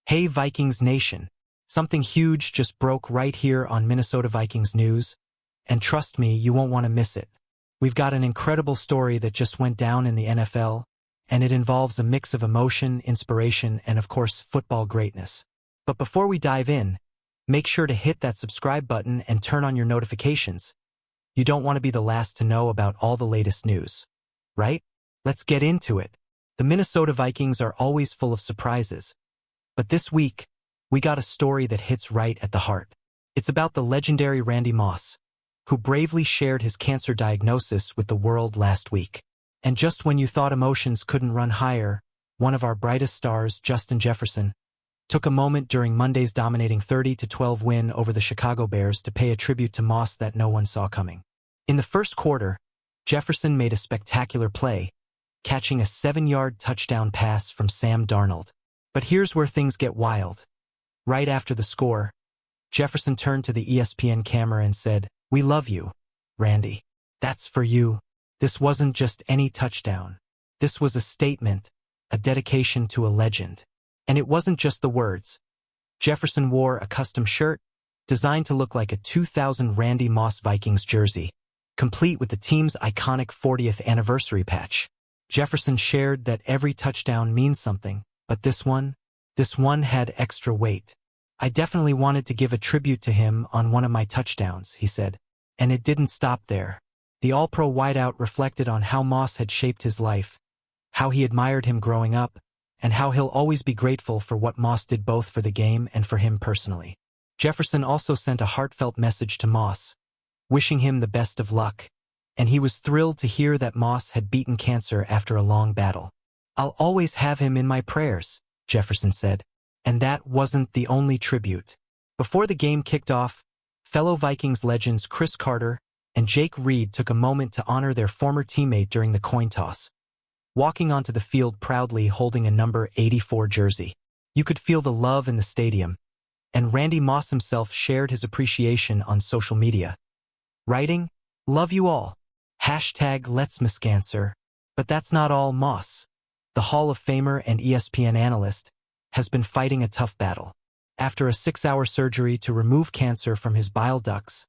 Hey Vikings Nation! Something huge just broke right here on Minnesota Vikings News, and trust me, you won't want to miss it. We've got an incredible story that just went down in the NFL, and it involves a mix of emotion, inspiration, and of course, football greatness. But before we dive in, make sure to hit that subscribe button and turn on your notifications. You don't want to be the last to know about all the latest news, right? Let's get into it. The Minnesota Vikings are always full of surprises. But this week, we got a story that hits right at the heart. It's about the legendary Randy Moss, who bravely shared his cancer diagnosis with the world last week. And just when you thought emotions couldn't run higher, one of our brightest stars, Justin Jefferson, took a moment during Monday's dominating 30-12 win over the Chicago Bears to pay a tribute to Moss that no one saw coming. In the first quarter, Jefferson made a spectacular play, catching a 7-yard touchdown pass from Sam Darnold. But here's where things get wild. Right after the score, Jefferson turned to the ESPN camera and said, "We love you, Randy. That's for you. This wasn't just any touchdown. This was a statement, a dedication to a legend." And it wasn't just the words. Jefferson wore a custom shirt designed to look like a 2000 Randy Moss Vikings jersey, complete with the team's iconic 40th anniversary patch. Jefferson shared that every touchdown means something, but this one had extra weight. "I definitely wanted to give a tribute to him on one of my touchdowns," he said. And it didn't stop there. The All-Pro wideout reflected on how Moss had shaped his life, how he admired him growing up, and how he'll always be grateful for what Moss did both for the game and for him personally. Jefferson also sent a heartfelt message to Moss, wishing him the best of luck, and he was thrilled to hear that Moss had beaten cancer after a long battle. "I'll always have him in my prayers," Jefferson said. And that wasn't the only tribute. Before the game kicked off, fellow Vikings legends Chris Carter and Jake Reed took a moment to honor their former teammate during the coin toss, walking onto the field proudly holding a number 84 jersey. You could feel the love in the stadium, and Randy Moss himself shared his appreciation on social media, writing, "Love you all. #Let'sMissCancer." But that's not all. Moss, the Hall of Famer and ESPN analyst, has been fighting a tough battle. After a 6-hour surgery to remove cancer from his bile ducts,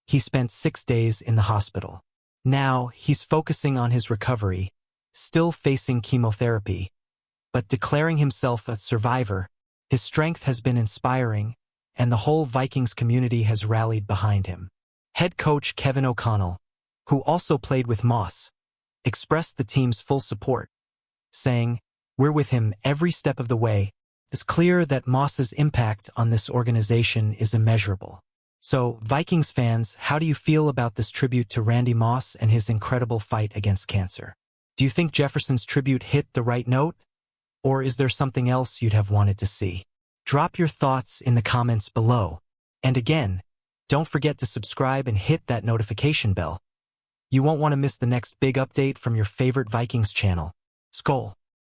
he spent 6 days in the hospital. Now, he's focusing on his recovery, still facing chemotherapy, but declaring himself a survivor. His strength has been inspiring, and the whole Vikings community has rallied behind him. Head coach Kevin O'Connell, who also played with Moss, expressed the team's full support, saying, "We're with him every step of the way." It's clear that Moss's impact on this organization is immeasurable. So, Vikings fans, how do you feel about this tribute to Randy Moss and his incredible fight against cancer? Do you think Jefferson's tribute hit the right note? Or is there something else you'd have wanted to see? Drop your thoughts in the comments below. And again, don't forget to subscribe and hit that notification bell. You won't want to miss the next big update from your favorite Vikings channel. Skol!